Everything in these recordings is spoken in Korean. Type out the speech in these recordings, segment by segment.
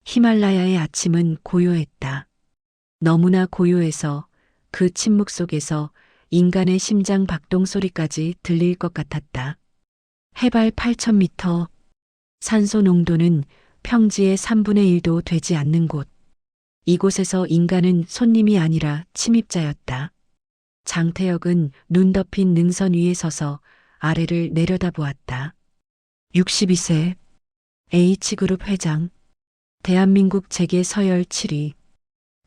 히말라야의 아침은 고요했다. 너무나 고요해서 그 침묵 속에서 인간의 심장 박동 소리까지 들릴 것 같았다. 해발 8,000m, 산소 농도는 평지의 3분의 1도 되지 않는 곳. 이곳에서 인간은 손님이 아니라 침입자였다. 장태혁은 눈 덮인 능선 위에 서서 아래를 내려다보았다. 62세, H그룹 회장, 대한민국 재계 서열 7위.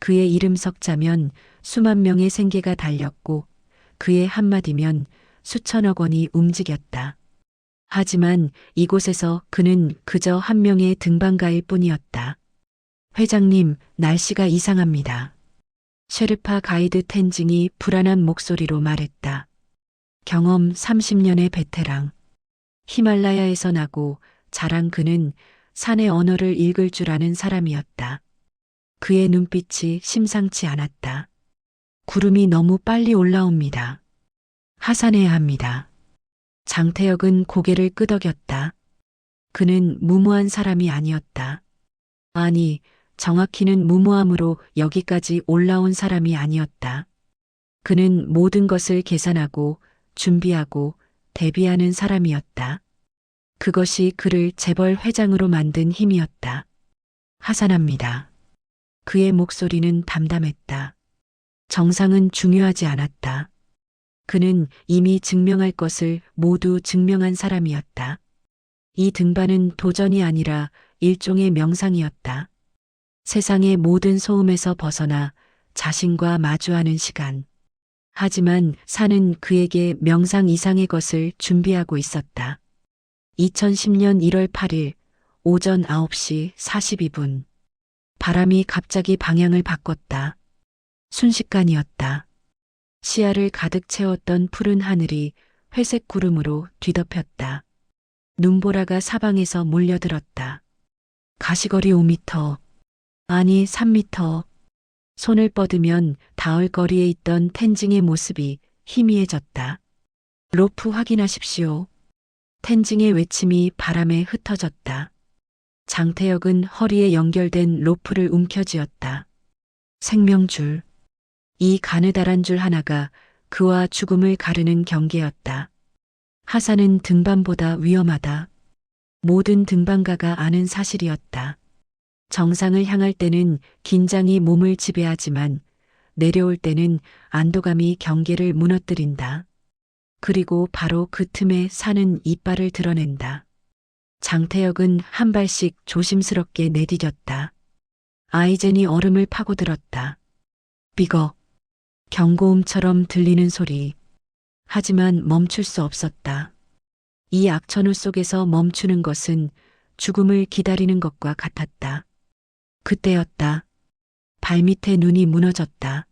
그의 이름 석자면 수만 명의 생계가 달렸고 그의 한마디면 수천억 원이 움직였다. 하지만 이곳에서 그는 그저 한 명의 등반가일 뿐이었다. 회장님, 날씨가 이상합니다. 셰르파 가이드 텐징이 불안한 목소리로 말했다. 경험 30년의 베테랑. 히말라야에서 나고 자란 그는 산의 언어를 읽을 줄 아는 사람이었다. 그의 눈빛이 심상치 않았다. 구름이 너무 빨리 올라옵니다. 하산해야 합니다. 장태혁은 고개를 끄덕였다. 그는 무모한 사람이 아니었다. 아니, 정확히는 무모함으로 여기까지 올라온 사람이 아니었다. 그는 모든 것을 계산하고 준비하고 대비하는 사람이었다. 그것이 그를 재벌 회장으로 만든 힘이었다. 하산합니다. 그의 목소리는 담담했다. 정상은 중요하지 않았다. 그는 이미 증명할 것을 모두 증명한 사람이었다. 이 등반은 도전이 아니라 일종의 명상이었다. 세상의 모든 소음에서 벗어나 자신과 마주하는 시간. 하지만 산은 그에게 명상 이상의 것을 준비하고 있었다. 2010년 1월 8일 오전 9시 42분. 바람이 갑자기 방향을 바꿨다. 순식간이었다. 시야를 가득 채웠던 푸른 하늘이 회색 구름으로 뒤덮였다. 눈보라가 사방에서 몰려들었다. 가시거리 5m, 아니 3m. 손을 뻗으면 닿을 거리에 있던 텐징의 모습이 희미해졌다. 로프 확인하십시오. 텐징의 외침이 바람에 흩어졌다. 장태혁은 허리에 연결된 로프를 움켜쥐었다. 생명줄. 이 가느다란 줄 하나가 그와 죽음을 가르는 경계였다. 하산은 등반보다 위험하다. 모든 등반가가 아는 사실이었다. 정상을 향할 때는 긴장이 몸을 지배하지만 내려올 때는 안도감이 경계를 무너뜨린다. 그리고 바로 그 틈에 산은 이빨을 드러낸다. 장태혁은 한 발씩 조심스럽게 내디뎠다. 아이젠이 얼음을 파고들었다. 삐걱. 경고음처럼 들리는 소리. 하지만 멈출 수 없었다. 이 악천후 속에서 멈추는 것은 죽음을 기다리는 것과 같았다. 그때였다. 발밑에 눈이 무너졌다.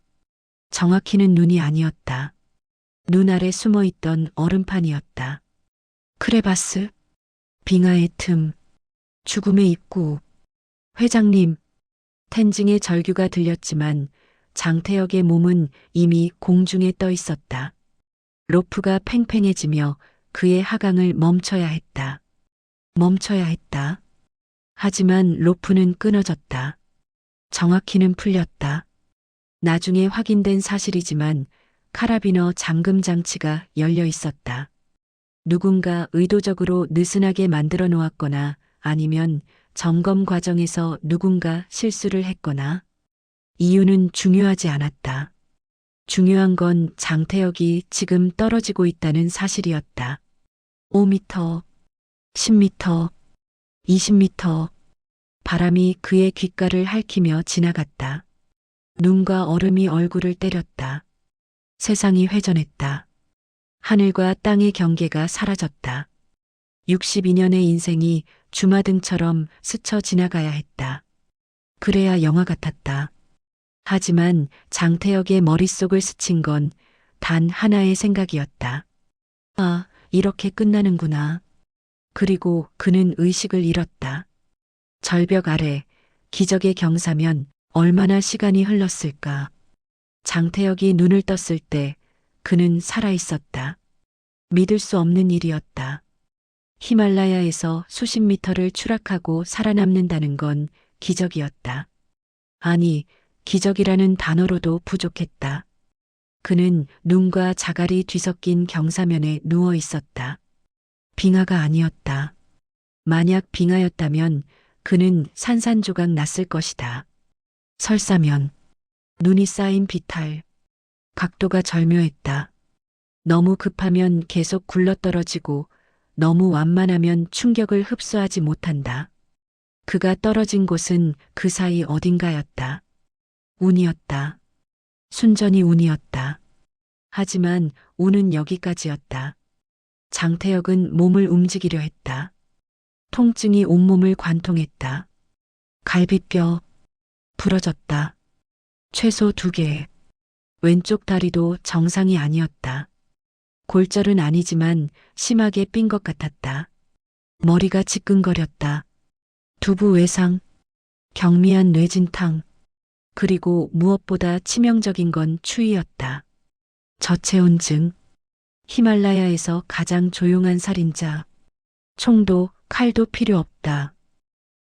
정확히는 눈이 아니었다. 눈 아래 숨어있던 얼음판이었다. 크레바스, 빙하의 틈, 죽음의 입구. 회장님, 텐징의 절규가 들렸지만 장태혁의 몸은 이미 공중에 떠 있었다. 로프가 팽팽해지며 그의 하강을 멈춰야 했다. 멈춰야 했다. 하지만 로프는 끊어졌다. 정확히는 풀렸다. 나중에 확인된 사실이지만 카라비너 잠금 장치가 열려 있었다. 누군가 의도적으로 느슨하게 만들어 놓았거나 아니면 점검 과정에서 누군가 실수를 했거나. 이유는 중요하지 않았다. 중요한 건 장태혁이 지금 떨어지고 있다는 사실이었다. 5m, 10m, 20m. 바람이 그의 귓가를 핥히며 지나갔다. 눈과 얼음이 얼굴을 때렸다. 세상이 회전했다. 하늘과 땅의 경계가 사라졌다. 62년의 인생이 주마등처럼 스쳐 지나가야 했다. 그래야 영화 같았다. 하지만 장태혁의 머릿속을 스친 건 단 하나의 생각이었다. 아, 이렇게 끝나는구나. 그리고 그는 의식을 잃었다. 절벽 아래 기적의 경사면 얼마나 시간이 흘렀을까. 장태혁이 눈을 떴을 때 그는 살아있었다. 믿을 수 없는 일이었다. 히말라야에서 수십 미터를 추락하고 살아남는다는 건 기적이었다. 아니, 기적이라는 단어로도 부족했다. 그는 눈과 자갈이 뒤섞인 경사면에 누워 있었다. 빙하가 아니었다. 만약 빙하였다면 그는 산산조각 났을 것이다. 설사면, 눈이 쌓인 비탈, 각도가 절묘했다. 너무 급하면 계속 굴러떨어지고 너무 완만하면 충격을 흡수하지 못한다. 그가 떨어진 곳은 그 사이 어딘가였다. 운이었다. 순전히 운이었다. 하지만 운은 여기까지였다. 장태혁은 몸을 움직이려 했다. 통증이 온몸을 관통했다. 갈비뼈 부러졌다. 최소 2개. 왼쪽 다리도 정상이 아니었다. 골절은 아니지만 심하게 삔 것 같았다. 머리가 지끈거렸다. 두부 외상, 경미한 뇌진탕, 그리고 무엇보다 치명적인 건 추위였다. 저체온증, 히말라야에서 가장 조용한 살인자, 총도 칼도 필요 없다.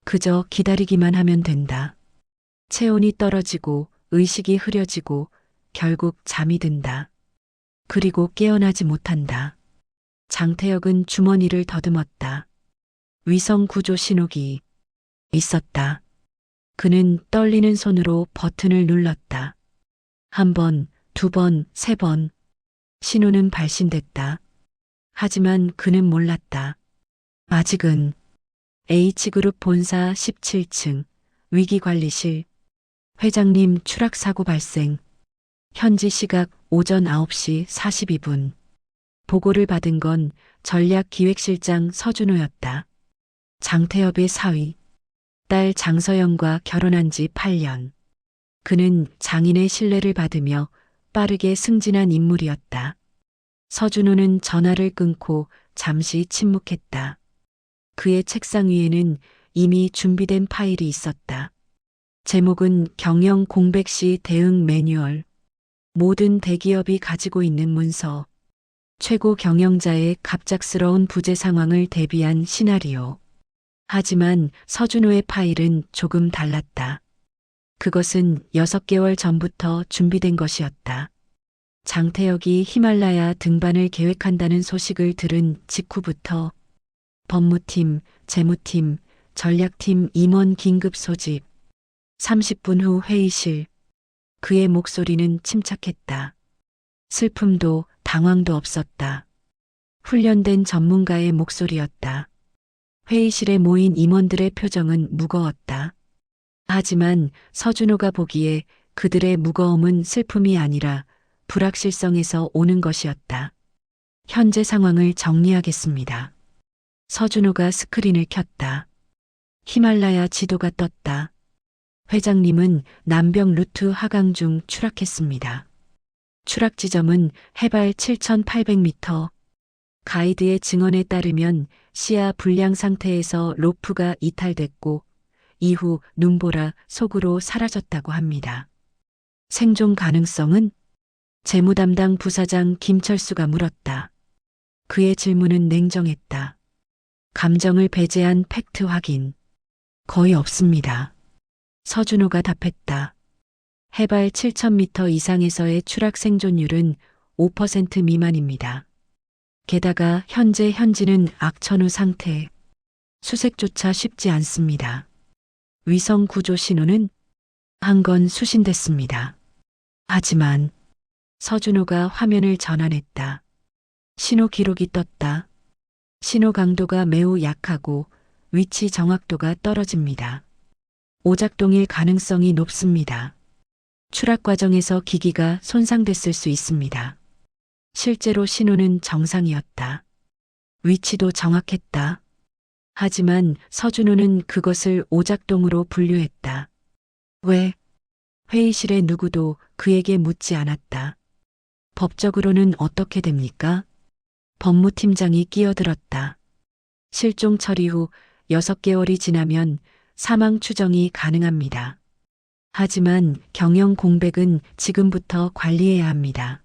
그저 기다리기만 하면 된다. 체온이 떨어지고 의식이 흐려지고 결국 잠이 든다. 그리고 깨어나지 못한다. 장태혁은 주머니를 더듬었다. 위성 구조 신호기 있었다. 그는 떨리는 손으로 버튼을 눌렀다. 1번, 2번, 3번. 신호는 발신됐다. 하지만 그는 몰랐다. 아직은 H그룹 본사 17층 위기관리실. 회장님 추락사고 발생. 현지 시각 오전 9시 42분. 보고를 받은 건 전략기획실장 서준호였다. 장태엽의 사위. 딸 장서영과 결혼한 지 8년. 그는 장인의 신뢰를 받으며 빠르게 승진한 인물이었다. 서준호는 전화를 끊고 잠시 침묵했다. 그의 책상 위에는 이미 준비된 파일이 있었다. 제목은 경영 공백 시 대응 매뉴얼. 모든 대기업이 가지고 있는 문서. 최고 경영자의 갑작스러운 부재 상황을 대비한 시나리오. 하지만 서준호의 파일은 조금 달랐다. 그것은 6개월 전부터 준비된 것이었다. 장태혁이 히말라야 등반을 계획한다는 소식을 들은 직후부터 법무팀, 재무팀, 전략팀 임원 긴급 소집. 30분 후 회의실. 그의 목소리는 침착했다. 슬픔도 당황도 없었다. 훈련된 전문가의 목소리였다. 회의실에 모인 임원들의 표정은 무거웠다. 하지만 서준호가 보기에 그들의 무거움은 슬픔이 아니라 불확실성에서 오는 것이었다. 현재 상황을 정리하겠습니다. 서준호가 스크린을 켰다. 히말라야 지도가 떴다. 회장님은 남병 루트 하강 중 추락했습니다. 추락 지점은 해발 7,800m. 가이드의 증언에 따르면 시야 불량 상태에서 로프가 이탈됐고 이후 눈보라 속으로 사라졌다고 합니다. 생존 가능성은? 재무담당 부사장 김철수가 물었다. 그의 질문은 냉정했다. 감정을 배제한 팩트 확인. 거의 없습니다. 서준호가 답했다. 해발 7,000m 이상에서의 추락 생존율은 5% 미만입니다. 게다가 현재 현지는 악천후 상태. 수색조차 쉽지 않습니다. 위성 구조 신호는 한 건 수신됐습니다. 하지만 서준호가 화면을 전환했다. 신호 기록이 떴다. 신호 강도가 매우 약하고 위치 정확도가 떨어집니다. 오작동일 가능성이 높습니다. 추락 과정에서 기기가 손상됐을 수 있습니다. 실제로 신호는 정상이었다. 위치도 정확했다. 하지만 서준호는 그것을 오작동으로 분류했다. 왜? 회의실의 누구도 그에게 묻지 않았다. 법적으로는 어떻게 됩니까? 법무팀장이 끼어들었다. 실종 처리 후 6개월이 지나면 사망 추정이 가능합니다. 하지만 경영 공백은 지금부터 관리해야 합니다.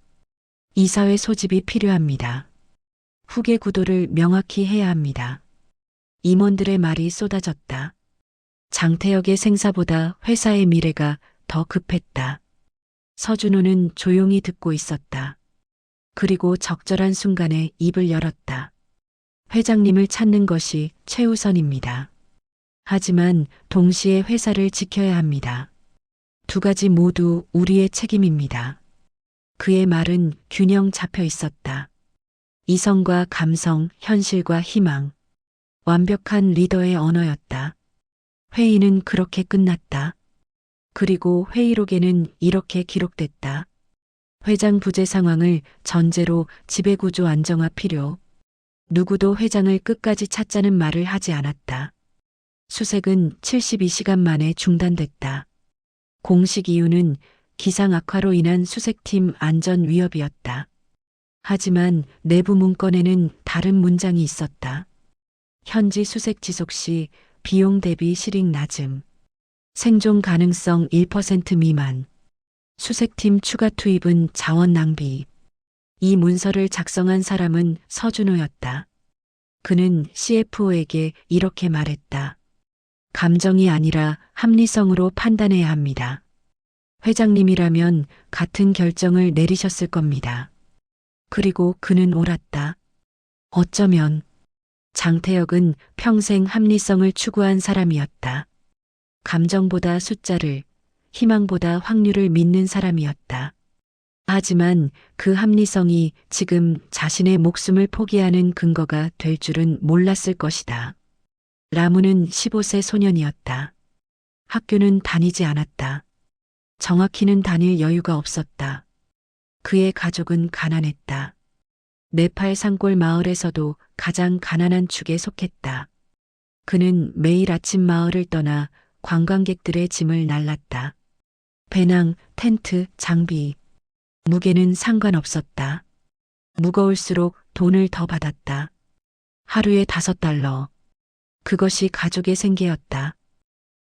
이사회 소집이 필요합니다. 후계 구도를 명확히 해야 합니다. 임원들의 말이 쏟아졌다. 장태혁의 생사보다 회사의 미래가 더 급했다. 서준호는 조용히 듣고 있었다. 그리고 적절한 순간에 입을 열었다. 회장님을 찾는 것이 최우선입니다. 하지만 동시에 회사를 지켜야 합니다. 두 가지 모두 우리의 책임입니다. 그의 말은 균형 잡혀 있었다. 이성과 감성, 현실과 희망. 완벽한 리더의 언어였다. 회의는 그렇게 끝났다. 그리고 회의록에는 이렇게 기록됐다. 회장 부재 상황을 전제로 지배구조 안정화 필요. 누구도 회장을 끝까지 찾자는 말을 하지 않았다. 수색은 72시간 만에 중단됐다. 공식 이유는 기상 악화로 인한 수색팀 안전 위협이었다. 하지만 내부 문건에는 다른 문장이 있었다. 현지 수색 지속 시 비용 대비 실익 낮음. 생존 가능성 1% 미만. 수색팀 추가 투입은 자원 낭비. 이 문서를 작성한 사람은 서준호였다. 그는 CFO에게 이렇게 말했다. 감정이 아니라 합리성으로 판단해야 합니다. 회장님이라면 같은 결정을 내리셨을 겁니다. 그리고 그는 옳았다. 어쩌면 장태혁은 평생 합리성을 추구한 사람이었다. 감정보다 숫자를, 희망보다 확률을 믿는 사람이었다. 하지만 그 합리성이 지금 자신의 목숨을 포기하는 근거가 될 줄은 몰랐을 것이다. 라무는 15세 소년이었다. 학교는 다니지 않았다. 정확히는 다닐 여유가 없었다. 그의 가족은 가난했다. 네팔 산골 마을에서도 가장 가난한 축에 속했다. 그는 매일 아침 마을을 떠나 관광객들의 짐을 날랐다. 배낭, 텐트, 장비. 무게는 상관없었다. 무거울수록 돈을 더 받았다. 하루에 $5. 그것이 가족의 생계였다.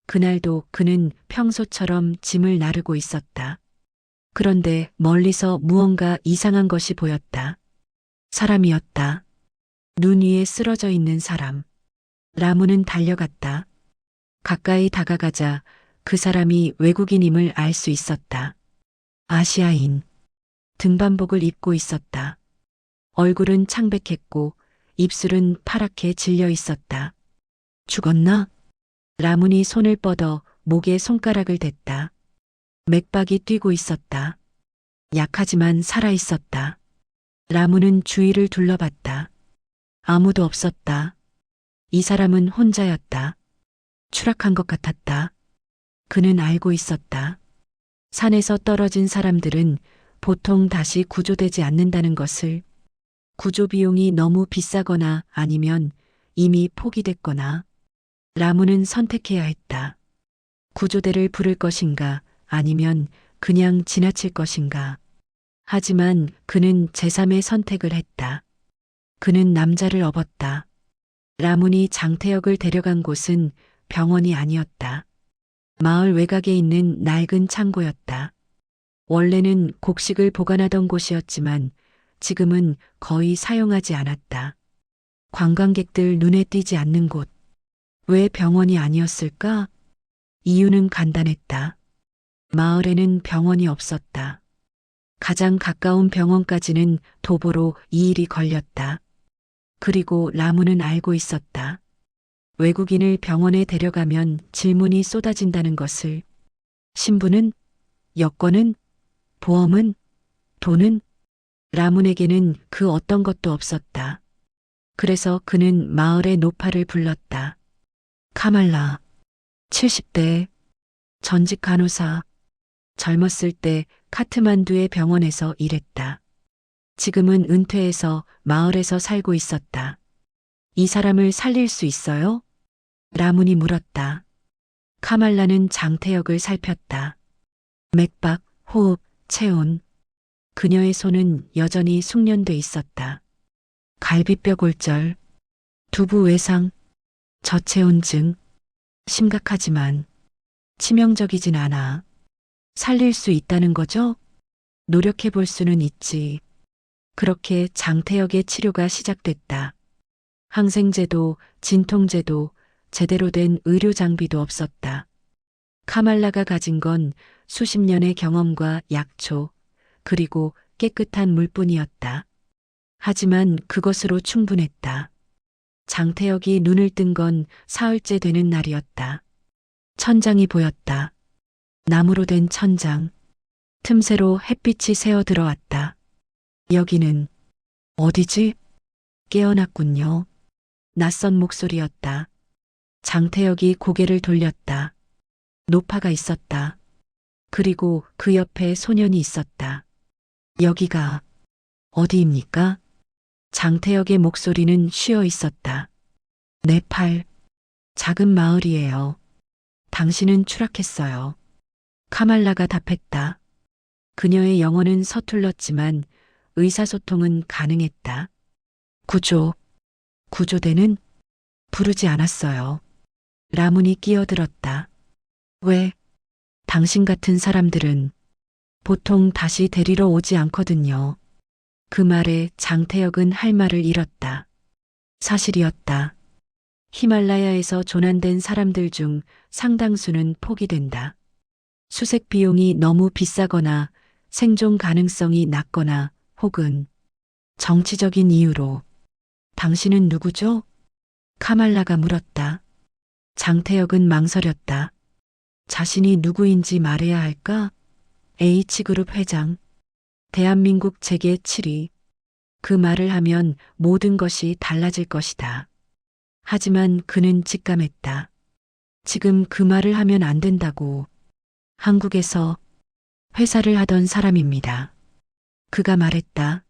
그날도 그는 평소처럼 짐을 나르고 있었다. 그런데 멀리서 무언가 이상한 것이 보였다. 사람이었다. 눈 위에 쓰러져 있는 사람. 라무는 달려갔다. 가까이 다가가자 그 사람이 외국인임을 알 수 있었다. 아시아인. 등반복을 입고 있었다. 얼굴은 창백했고 입술은 파랗게 질려 있었다. 죽었나? 라문이 손을 뻗어 목에 손가락을 댔다. 맥박이 뛰고 있었다. 약하지만 살아 있었다. 라문은 주위를 둘러봤다. 아무도 없었다. 이 사람은 혼자였다. 추락한 것 같았다. 그는 알고 있었다. 산에서 떨어진 사람들은 보통 다시 구조되지 않는다는 것을. 구조 비용이 너무 비싸거나 아니면 이미 포기됐거나. 라무는 선택해야 했다. 구조대를 부를 것인가 아니면 그냥 지나칠 것인가. 하지만 그는 제3의 선택을 했다. 그는 남자를 업었다. 라문이 장태혁을 데려간 곳은 병원이 아니었다. 마을 외곽에 있는 낡은 창고였다. 원래는 곡식을 보관하던 곳이었지만 지금은 거의 사용하지 않았다. 관광객들 눈에 띄지 않는 곳. 왜 병원이 아니었을까? 이유는 간단했다. 마을에는 병원이 없었다. 가장 가까운 병원까지는 도보로 2일이 걸렸다. 그리고 라무는 알고 있었다. 외국인을 병원에 데려가면 질문이 쏟아진다는 것을. 신분은? 여권은? 보험은? 돈은? 라문에게는 그 어떤 것도 없었다. 그래서 그는 마을의 노파를 불렀다. 카말라. 70대. 전직 간호사. 젊었을 때 카트만두의 병원에서 일했다. 지금은 은퇴해서 마을에서 살고 있었다. 이 사람을 살릴 수 있어요? 라문이 물었다. 카말라는 장태혁을 살폈다. 맥박, 호흡, 체온. 그녀의 손은 여전히 숙련돼 있었다. 갈비뼈 골절, 두부 외상, 저체온증. 심각하지만 치명적이진 않아. 살릴 수 있다는 거죠? 노력해 볼 수는 있지. 그렇게 장태혁의 치료가 시작됐다. 항생제도, 진통제도, 제대로 된 의료 장비도 없었다. 카말라가 가진 건 수십 년의 경험과 약초, 그리고 깨끗한 물뿐이었다. 하지만 그것으로 충분했다. 장태혁이 눈을 뜬 건 사흘째 되는 날이었다. 천장이 보였다. 나무로 된 천장. 틈새로 햇빛이 새어 들어왔다. 여기는 어디지? 깨어났군요. 낯선 목소리였다. 장태혁이 고개를 돌렸다. 노파가 있었다. 그리고 그 옆에 소년이 있었다. 여기가 어디입니까? 장태혁의 목소리는 쉬어 있었다. 네팔, 작은 마을이에요. 당신은 추락했어요. 카말라가 답했다. 그녀의 영어는 서툴렀지만 의사소통은 가능했다. 구조대는 부르지 않았어요. 라문이 끼어들었다. 왜? 당신 같은 사람들은 보통 다시 데리러 오지 않거든요. 그 말에 장태혁은 할 말을 잃었다. 사실이었다. 히말라야에서 조난된 사람들 중 상당수는 포기된다. 수색 비용이 너무 비싸거나 생존 가능성이 낮거나 혹은 정치적인 이유로. 당신은 누구죠? 카말라가 물었다. 장태혁은 망설였다. 자신이 누구인지 말해야 할까? H그룹 회장. 대한민국 재계 7위. 그 말을 하면 모든 것이 달라질 것이다. 하지만 그는 직감했다. 지금 그 말을 하면 안 된다고. 한국에서 회사를 하던 사람입니다. 그가 말했다.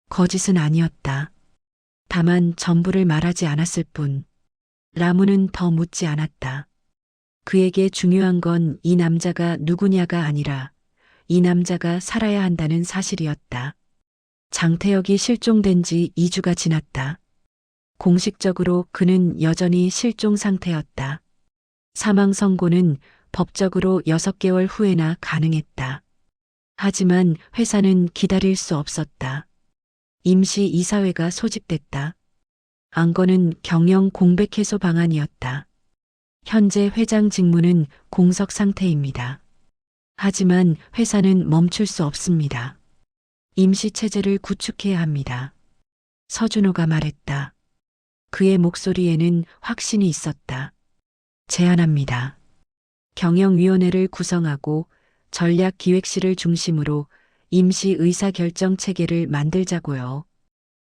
거짓은 아니었다. 다만 전부를 말하지 않았을 뿐. 라무는 더 묻지 않았다. 그에게 중요한 건 이 남자가 누구냐가 아니라 이 남자가 살아야 한다는 사실이었다. 장태혁이 실종된 지 2주가 지났다. 공식적으로 그는 여전히 실종 상태였다. 사망 선고는 법적으로 6개월 후에나 가능했다. 하지만 회사는 기다릴 수 없었다. 임시 이사회가 소집됐다. 안건은 경영 공백 해소 방안이었다. 현재 회장 직무는 공석 상태입니다. 하지만 회사는 멈출 수 없습니다. 임시 체제를 구축해야 합니다. 서준호가 말했다. 그의 목소리에는 확신이 있었다. 제안합니다. 경영위원회를 구성하고 전략기획실을 중심으로 임시 의사결정 체계를 만들자고요.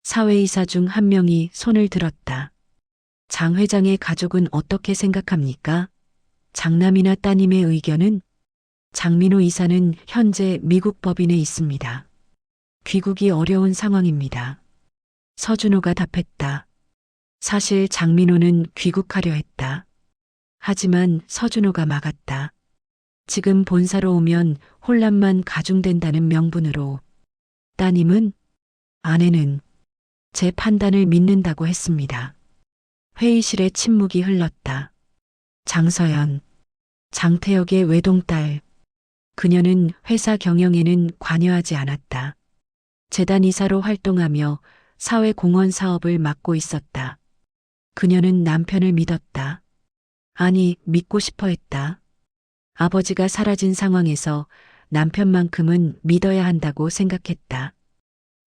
사회이사 중 한 명이 손을 들었다. 장 회장의 가족은 어떻게 생각합니까? 장남이나 따님의 의견은? 장민호 이사는 현재 미국 법인에 있습니다. 귀국이 어려운 상황입니다. 서준호가 답했다. 사실 장민호는 귀국하려 했다. 하지만 서준호가 막았다. 지금 본사로 오면 혼란만 가중된다는 명분으로. 따님은? 아내는 제 판단을 믿는다고 했습니다. 회의실에 침묵이 흘렀다. 장서연, 장태혁의 외동딸. 그녀는 회사 경영에는 관여하지 않았다. 재단 이사로 활동하며 사회공헌 사업을 맡고 있었다. 그녀는 남편을 믿었다. 아니, 믿고 싶어 했다. 아버지가 사라진 상황에서 남편만큼은 믿어야 한다고 생각했다.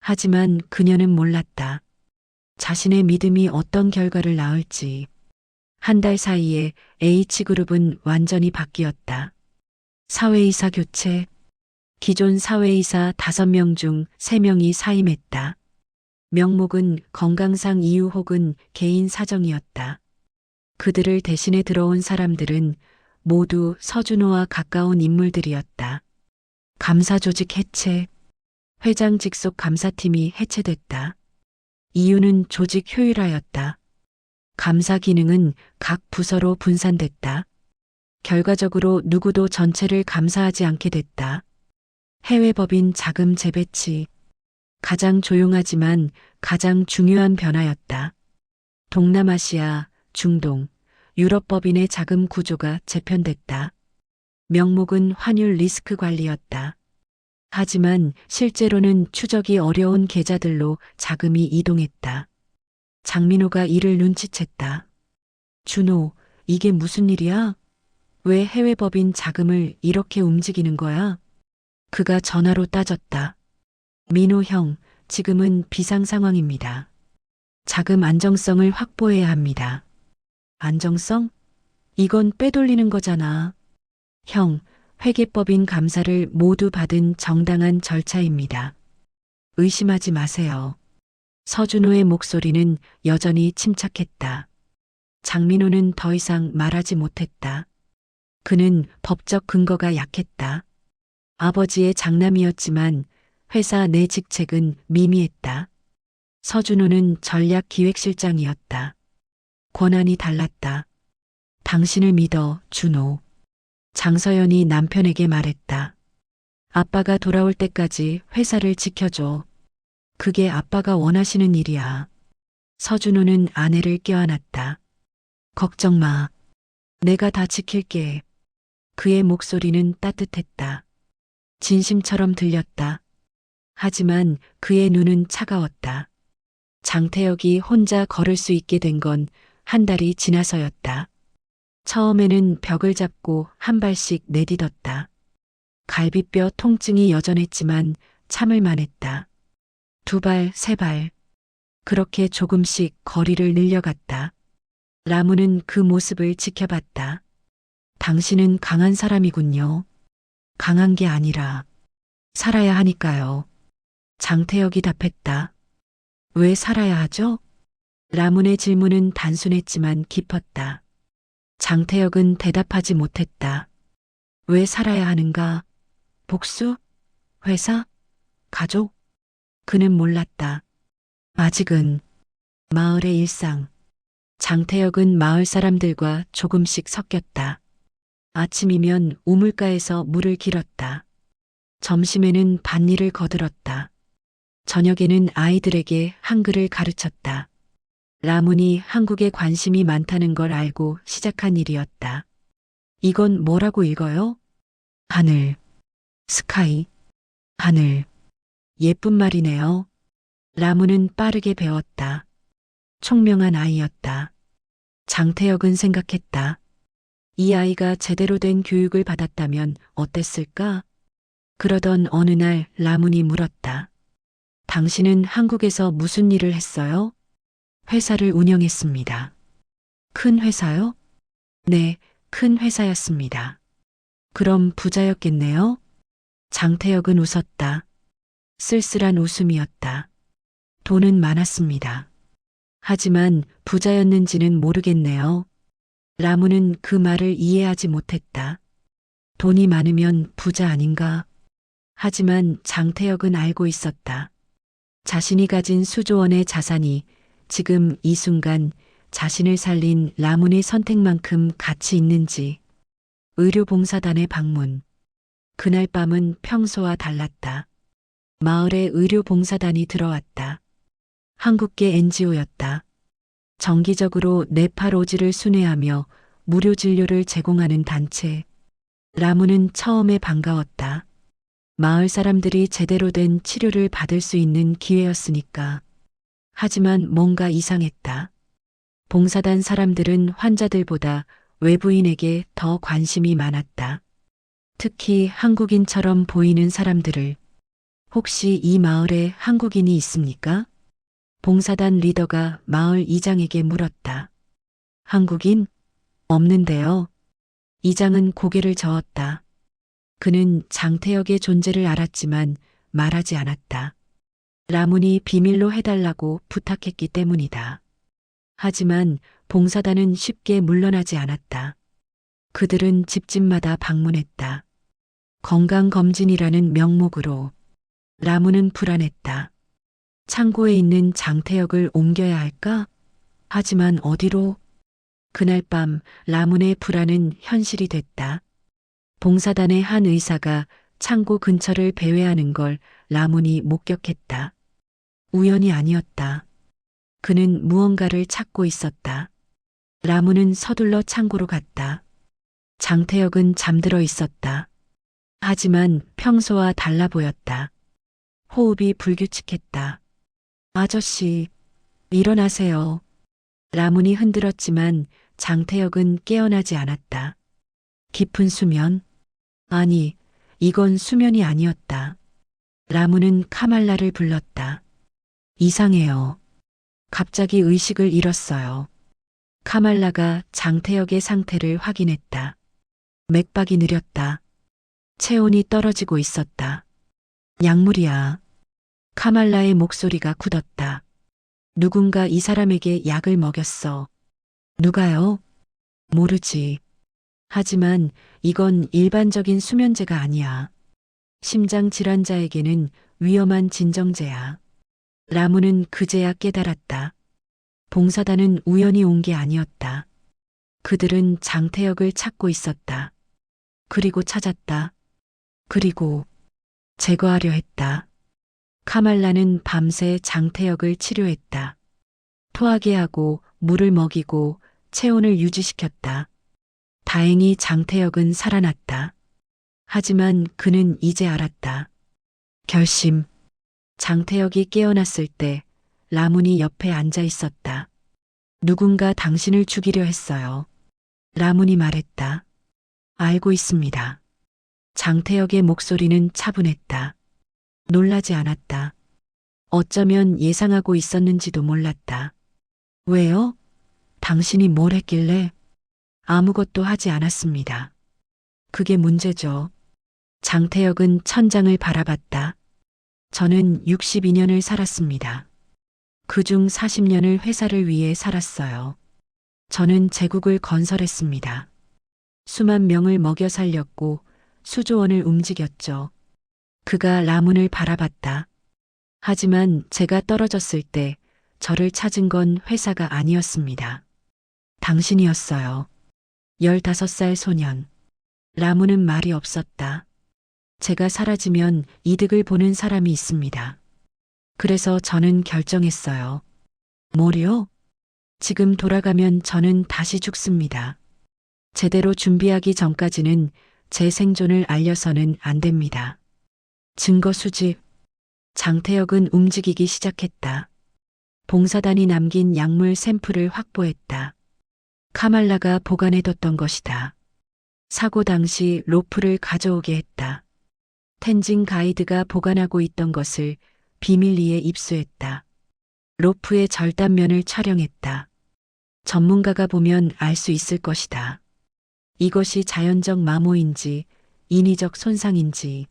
하지만 그녀는 몰랐다. 자신의 믿음이 어떤 결과를 낳을지. 한 달 사이에 H그룹은 완전히 바뀌었다. 사회이사 교체. 기존 사회이사 5명 중 3명이 사임했다. 명목은 건강상 이유 혹은 개인 사정이었다. 그들을 대신해 들어온 사람들은 모두 서준호와 가까운 인물들이었다. 감사조직 해체. 회장 직속 감사팀이 해체됐다. 이유는 조직 효율화였다. 감사 기능은 각 부서로 분산됐다. 결과적으로 누구도 전체를 감사하지 않게 됐다. 해외 법인 자금 재배치. 가장 조용하지만 가장 중요한 변화였다. 동남아시아, 중동, 유럽 법인의 자금 구조가 재편됐다. 명목은 환율 리스크 관리였다. 하지만 실제로는 추적이 어려운 계좌들로 자금이 이동했다. 장민호가 이를 눈치챘다. 준호, 이게 무슨 일이야? 왜 해외법인 자금을 이렇게 움직이는 거야? 그가 전화로 따졌다. 민호 형, 지금은 비상 상황입니다. 자금 안정성을 확보해야 합니다. 안정성? 이건 빼돌리는 거잖아. 형, 회계법인 감사를 모두 받은 정당한 절차입니다. 의심하지 마세요. 서준호의 목소리는 여전히 침착했다. 장민호는 더 이상 말하지 못했다. 그는 법적 근거가 약했다. 아버지의 장남이었지만 회사 내 직책은 미미했다. 서준호는 전략기획실장이었다. 권한이 달랐다. 당신을 믿어, 준호. 장서연이 남편에게 말했다. 아빠가 돌아올 때까지 회사를 지켜줘. 그게 아빠가 원하시는 일이야. 서준호는 아내를 껴안았다. 걱정 마. 내가 다 지킬게. 그의 목소리는 따뜻했다. 진심처럼 들렸다. 하지만 그의 눈은 차가웠다. 장태혁이 혼자 걸을 수 있게 된 건 한 달이 지나서였다. 처음에는 벽을 잡고 한 발씩 내딛었다. 갈비뼈 통증이 여전했지만 참을 만했다. 두 발, 세 발. 그렇게 조금씩 거리를 늘려갔다. 라무는 그 모습을 지켜봤다. 당신은 강한 사람이군요. 강한 게 아니라 살아야 하니까요. 장태혁이 답했다. 왜 살아야 하죠? 라문의 질문은 단순했지만 깊었다. 장태혁은 대답하지 못했다. 왜 살아야 하는가? 복수? 회사? 가족? 그는 몰랐다. 아직은 마을의 일상. 장태혁은 마을 사람들과 조금씩 섞였다. 아침이면 우물가에서 물을 길었다. 점심에는 밭일을 거들었다. 저녁에는 아이들에게 한글을 가르쳤다. 라문이 한국에 관심이 많다는 걸 알고 시작한 일이었다. 이건 뭐라고 읽어요? 하늘, 스카이, 하늘. 예쁜 말이네요. 라문은 빠르게 배웠다. 총명한 아이였다. 장태혁은 생각했다. 이 아이가 제대로 된 교육을 받았다면 어땠을까? 그러던 어느 날 라문이 물었다. 당신은 한국에서 무슨 일을 했어요? 회사를 운영했습니다. 큰 회사요? 네, 큰 회사였습니다. 그럼 부자였겠네요? 장태혁은 웃었다. 쓸쓸한 웃음이었다. 돈은 많았습니다. 하지만 부자였는지는 모르겠네요. 라무는 그 말을 이해하지 못했다. 돈이 많으면 부자 아닌가? 하지만 장태혁은 알고 있었다. 자신이 가진 수조 원의 자산이 지금 이 순간 자신을 살린 라문의 선택만큼 가치 있는지. 의료봉사단의 방문. 그날 밤은 평소와 달랐다. 마을에 의료봉사단이 들어왔다. 한국계 NGO였다. 정기적으로 네팔 오지를 순회하며 무료 진료를 제공하는 단체. 라무는 처음에 반가웠다. 마을 사람들이 제대로 된 치료를 받을 수 있는 기회였으니까. 하지만 뭔가 이상했다. 봉사단 사람들은 환자들보다 외부인에게 더 관심이 많았다. 특히 한국인처럼 보이는 사람들을. 혹시 이 마을에 한국인이 있습니까? 봉사단 리더가 마을 이장에게 물었다. 한국인? 없는데요. 이장은 고개를 저었다. 그는 장태혁의 존재를 알았지만 말하지 않았다. 라문이 비밀로 해달라고 부탁했기 때문이다. 하지만 봉사단은 쉽게 물러나지 않았다. 그들은 집집마다 방문했다. 건강검진이라는 명목으로. 라문은 불안했다. 창고에 있는 장태혁을 옮겨야 할까? 하지만 어디로? 그날 밤 라문의 불안은 현실이 됐다. 봉사단의 한 의사가 창고 근처를 배회하는 걸 라문이 목격했다. 우연이 아니었다. 그는 무언가를 찾고 있었다. 라문은 서둘러 창고로 갔다. 장태혁은 잠들어 있었다. 하지만 평소와 달라 보였다. 호흡이 불규칙했다. 아저씨, 일어나세요. 라문이 흔들었지만 장태혁은 깨어나지 않았다. 깊은 수면? 아니, 이건 수면이 아니었다. 라무는 카말라를 불렀다. 이상해요. 갑자기 의식을 잃었어요. 카말라가 장태혁의 상태를 확인했다. 맥박이 느렸다. 체온이 떨어지고 있었다. 약물이야. 카말라의 목소리가 굳었다. 누군가 이 사람에게 약을 먹였어. 누가요? 모르지. 하지만 이건 일반적인 수면제가 아니야. 심장 질환자에게는 위험한 진정제야. 라무는 그제야 깨달았다. 봉사단은 우연히 온 게 아니었다. 그들은 장태혁을 찾고 있었다. 그리고 찾았다. 그리고 제거하려 했다. 카말라는 밤새 장태혁을 치료했다. 토하게 하고 물을 먹이고 체온을 유지시켰다. 다행히 장태혁은 살아났다. 하지만 그는 이제 알았다. 결심. 장태혁이 깨어났을 때 라문이 옆에 앉아 있었다. 누군가 당신을 죽이려 했어요. 라문이 말했다. 알고 있습니다. 장태혁의 목소리는 차분했다. 놀라지 않았다. 어쩌면 예상하고 있었는지도 몰랐다. 왜요? 당신이 뭘 했길래? 아무것도 하지 않았습니다. 그게 문제죠. 장태혁은 천장을 바라봤다. 저는 62년을 살았습니다. 그중 40년을 회사를 위해 살았어요. 저는 제국을 건설했습니다. 수만 명을 먹여 살렸고 수조원을 움직였죠. 그가 라문을 바라봤다. 하지만 제가 떨어졌을 때 저를 찾은 건 회사가 아니었습니다. 당신이었어요. 15살 소년. 라문은 말이 없었다. 제가 사라지면 이득을 보는 사람이 있습니다. 그래서 저는 결정했어요. 뭐요? 지금 돌아가면 저는 다시 죽습니다. 제대로 준비하기 전까지는 제 생존을 알려서는 안 됩니다. 증거 수집. 장태혁은 움직이기 시작했다. 봉사단이 남긴 약물 샘플을 확보했다. 카말라가 보관해뒀던 것이다. 사고 당시 로프를 가져오게 했다. 텐징 가이드가 보관하고 있던 것을 비밀리에 입수했다. 로프의 절단면을 촬영했다. 전문가가 보면 알 수 있을 것이다. 이것이 자연적 마모인지 인위적 손상인지.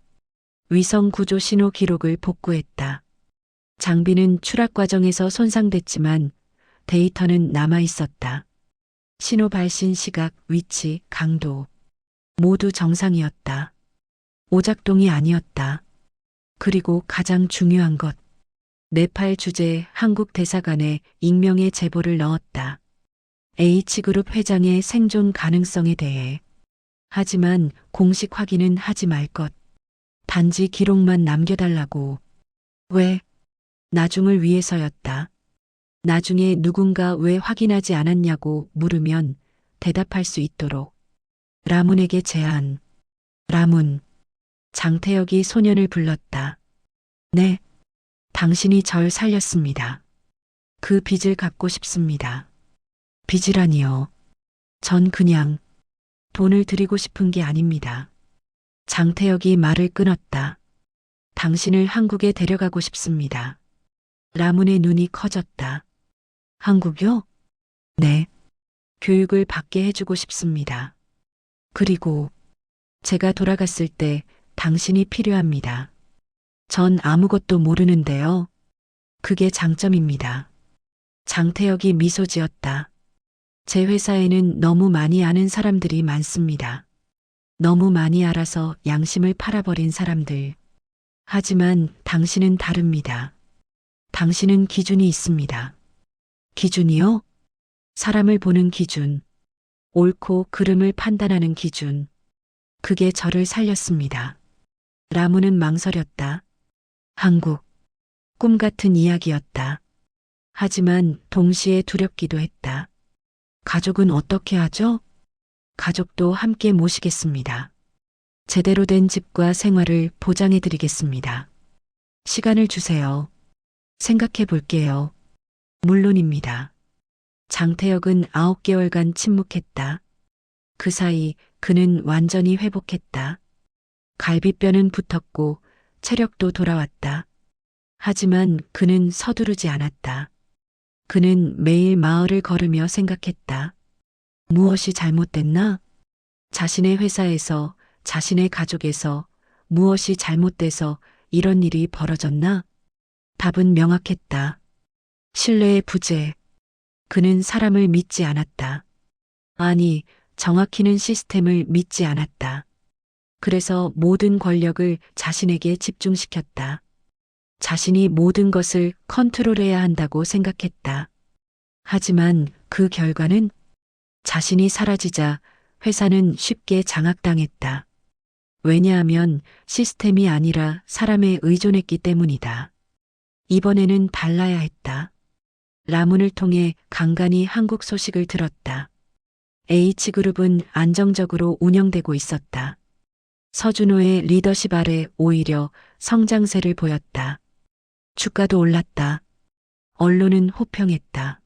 위성 구조 신호 기록을 복구했다. 장비는 추락 과정에서 손상됐지만 데이터는 남아 있었다. 신호 발신 시각, 위치, 강도 모두 정상이었다. 오작동이 아니었다. 그리고 가장 중요한 것. 네팔 주재 한국 대사관에 익명의 제보를 넣었다. H그룹 회장의 생존 가능성에 대해. 하지만 공식 확인은 하지 말 것. 단지 기록만 남겨달라고. 왜? 나중을 위해서였다. 나중에 누군가 왜 확인하지 않았냐고 물으면 대답할 수 있도록. 라문에게 제안. 라문. 장태혁이 소년을 불렀다. 네. 당신이 절 살렸습니다. 그 빚을 갚고 싶습니다. 빚이라니요. 전 그냥 돈을 드리고 싶은 게 아닙니다. 장태혁이 말을 끊었다. 당신을 한국에 데려가고 싶습니다. 라문의 눈이 커졌다. 한국요? 네. 교육을 받게 해주고 싶습니다. 그리고 제가 돌아갔을 때 당신이 필요합니다. 전 아무것도 모르는데요. 그게 장점입니다. 장태혁이 미소 지었다. 제 회사에는 너무 많이 아는 사람들이 많습니다. 너무 많이 알아서 양심을 팔아버린 사람들. 하지만 당신은 다릅니다. 당신은 기준이 있습니다. 기준이요? 사람을 보는 기준. 옳고 그름을 판단하는 기준. 그게 저를 살렸습니다. 라문은 망설였다. 한국. 꿈 같은 이야기였다. 하지만 동시에 두렵기도 했다. 가족은 어떻게 하죠? 가족도 함께 모시겠습니다. 제대로 된 집과 생활을 보장해 드리겠습니다. 시간을 주세요. 생각해 볼게요. 물론입니다. 장태혁은 9개월간 침묵했다. 그 사이 그는 완전히 회복했다. 갈비뼈는 붙었고 체력도 돌아왔다. 하지만 그는 서두르지 않았다. 그는 매일 마을을 걸으며 생각했다. 무엇이 잘못됐나? 자신의 회사에서, 자신의 가족에서 무엇이 잘못돼서 이런 일이 벌어졌나? 답은 명확했다. 신뢰의 부재. 그는 사람을 믿지 않았다. 아니, 정확히는 시스템을 믿지 않았다. 그래서 모든 권력을 자신에게 집중시켰다. 자신이 모든 것을 컨트롤해야 한다고 생각했다. 하지만 그 결과는 자신이 사라지자 회사는 쉽게 장악당했다. 왜냐하면 시스템이 아니라 사람에 의존했기 때문이다. 이번에는 달라야 했다. 라문을 통해 간간히 한국 소식을 들었다. H그룹은 안정적으로 운영되고 있었다. 서준호의 리더십 아래 오히려 성장세를 보였다. 주가도 올랐다. 언론은 호평했다.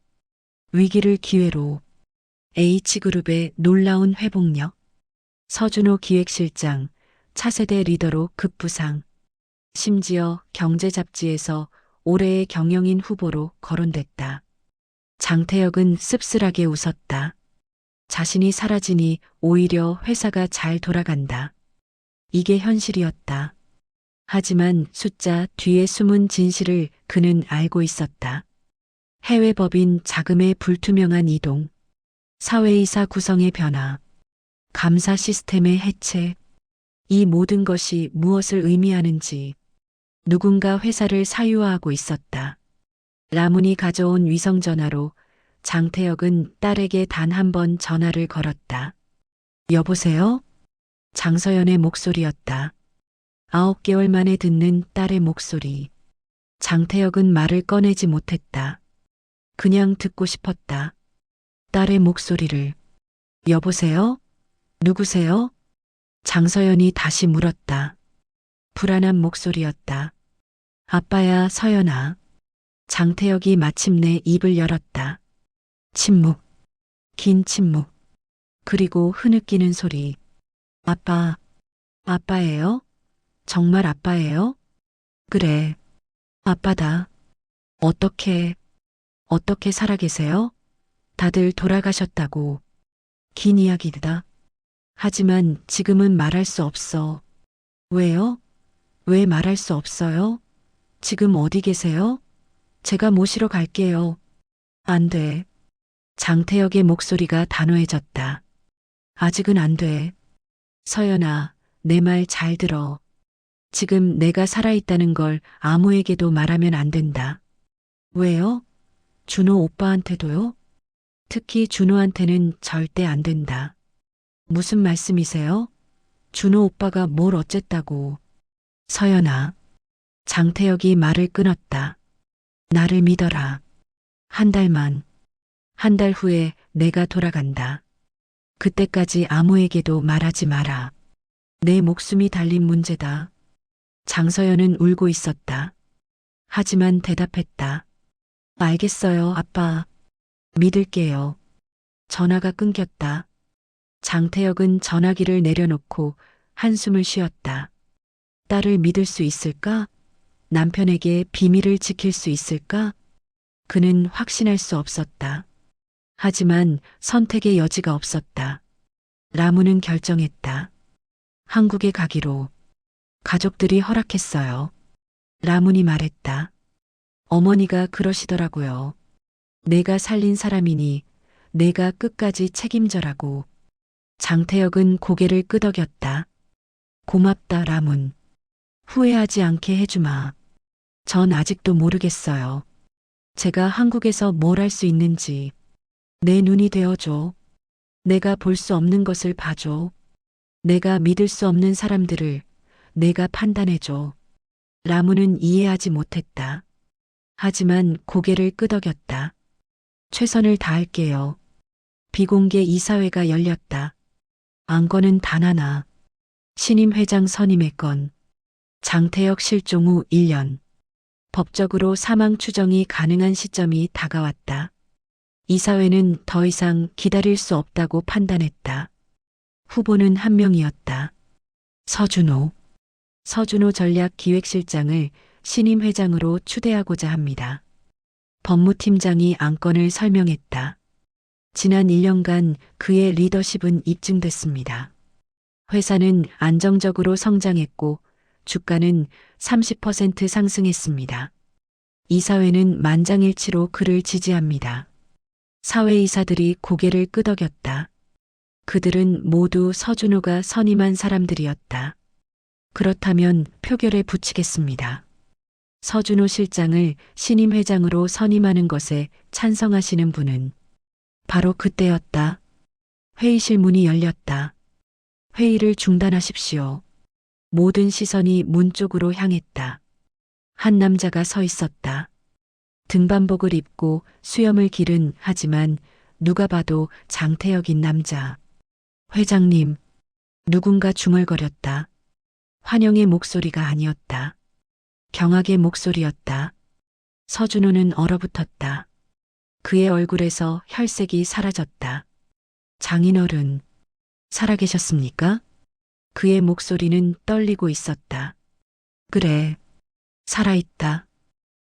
위기를 기회로. H그룹의 놀라운 회복력. 서준호 기획실장, 차세대 리더로 급부상. 심지어 경제 잡지에서 올해의 경영인 후보로 거론됐다. 장태혁은 씁쓸하게 웃었다. 자신이 사라지니 오히려 회사가 잘 돌아간다. 이게 현실이었다. 하지만 숫자 뒤에 숨은 진실을 그는 알고 있었다. 해외 법인 자금의 불투명한 이동, 사회이사 구성의 변화, 감사 시스템의 해체, 이 모든 것이 무엇을 의미하는지 누군가 회사를 사유화하고 있었다. 라문이 가져온 위성전화로 장태혁은 딸에게 단 한 번 전화를 걸었다. 여보세요? 장서연의 목소리였다. 9개월 만에 듣는 딸의 목소리. 장태혁은 말을 꺼내지 못했다. 그냥 듣고 싶었다. 딸의 목소리를. 여보세요? 누구세요? 장서연이 다시 물었다. 불안한 목소리였다. 아빠야, 서연아. 장태혁이 마침내 입을 열었다. 침묵. 긴 침묵. 그리고 흐느끼는 소리. 아빠. 아빠예요? 정말 아빠예요? 그래. 아빠다. 어떻게 살아계세요? 다들 돌아가셨다고. 긴 이야기다. 하지만 지금은 말할 수 없어. 왜요? 왜 말할 수 없어요? 지금 어디 계세요? 제가 모시러 갈게요. 안 돼. 장태혁의 목소리가 단호해졌다. 아직은 안 돼. 서연아, 내 말 잘 들어. 지금 내가 살아있다는 걸 아무에게도 말하면 안 된다. 왜요? 준호 오빠한테도요? 특히 준호한테는 절대 안 된다. 무슨 말씀이세요? 준호 오빠가 뭘 어쨌다고. 서연아. 장태혁이 말을 끊었다. 나를 믿어라. 한 달만. 한 달 후에 내가 돌아간다. 그때까지 아무에게도 말하지 마라. 내 목숨이 달린 문제다. 장서연은 울고 있었다. 하지만 대답했다. 알겠어요, 아빠. 믿을게요. 전화가 끊겼다. 장태혁은 전화기를 내려놓고 한숨을 쉬었다. 딸을 믿을 수 있을까? 남편에게 비밀을 지킬 수 있을까? 그는 확신할 수 없었다. 하지만 선택의 여지가 없었다. 라문은 결정했다. 한국에 가기로. 가족들이 허락했어요. 라문이 말했다. 어머니가 그러시더라고요. 내가 살린 사람이니 내가 끝까지 책임져라고. 장태혁은 고개를 끄덕였다. 고맙다, 라문. 후회하지 않게 해주마. 전 아직도 모르겠어요. 제가 한국에서 뭘 할 수 있는지. 내 눈이 되어줘. 내가 볼 수 없는 것을 봐줘. 내가 믿을 수 없는 사람들을 내가 판단해줘. 라문은 이해하지 못했다. 하지만 고개를 끄덕였다. 최선을 다할게요. 비공개 이사회가 열렸다. 안건은 단 하나. 신임 회장 선임의 건. 장태혁 실종 후 1년. 법적으로 사망 추정이 가능한 시점이 다가왔다. 이사회는 더 이상 기다릴 수 없다고 판단했다. 후보는 한 명이었다. 서준호. 서준호 전략기획실장을 신임 회장으로 추대하고자 합니다. 법무팀장이 안건을 설명했다. 지난 1년간 그의 리더십은 입증됐습니다. 회사는 안정적으로 성장했고 주가는 30% 상승했습니다. 이사회는 만장일치로 그를 지지합니다. 사회이사들이 고개를 끄덕였다. 그들은 모두 서준호가 선임한 사람들이었다. 그렇다면 표결에 붙이겠습니다. 서준호 실장을 신임 회장으로 선임하는 것에 찬성하시는 분은 바로 그때였다. 회의실 문이 열렸다. 회의를 중단하십시오. 모든 시선이 문 쪽으로 향했다. 한 남자가 서 있었다. 등반복을 입고 수염을 기른 하지만 누가 봐도 장태혁인 남자. 회장님, 누군가 중얼거렸다. 환영의 목소리가 아니었다. 경악의 목소리였다. 서준호는 얼어붙었다. 그의 얼굴에서 혈색이 사라졌다. 장인어른, 살아계셨습니까? 그의 목소리는 떨리고 있었다. 그래, 살아있다.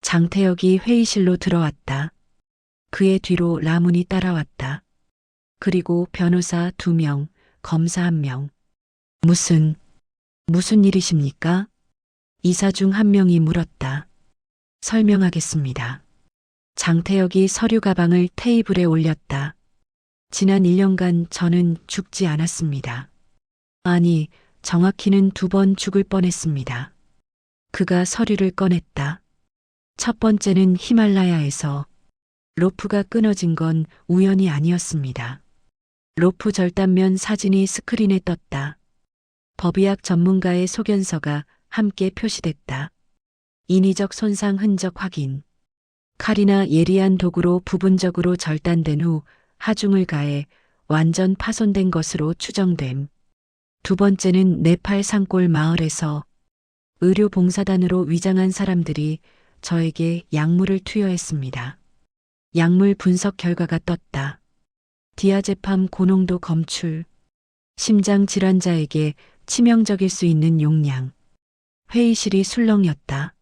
장태혁이 회의실로 들어왔다. 그의 뒤로 라문이 따라왔다. 그리고 변호사 2명, 검사 1명. 무슨 일이십니까? 이사 중 한 명이 물었다. 설명하겠습니다. 장태혁이 서류 가방을 테이블에 올렸다. 지난 1년간 저는 죽지 않았습니다. 아니, 정확히는 2번 죽을 뻔했습니다. 그가 서류를 꺼냈다. 첫 번째는 히말라야에서. 로프가 끊어진 건 우연이 아니었습니다. 로프 절단면 사진이 스크린에 떴다. 법의학 전문가의 소견서가 함께 표시됐다. 인위적 손상 흔적 확인. 칼이나 예리한 도구로 부분적으로 절단된 후 하중을 가해 완전 파손된 것으로 추정됨. 두 번째는 네팔 산골 마을에서 의료봉사단으로 위장한 사람들이 저에게 약물을 투여했습니다. 약물 분석 결과가 떴다. 디아제팜 고농도 검출. 심장 질환자에게 치명적일 수 있는 용량. 회의실이 술렁였다.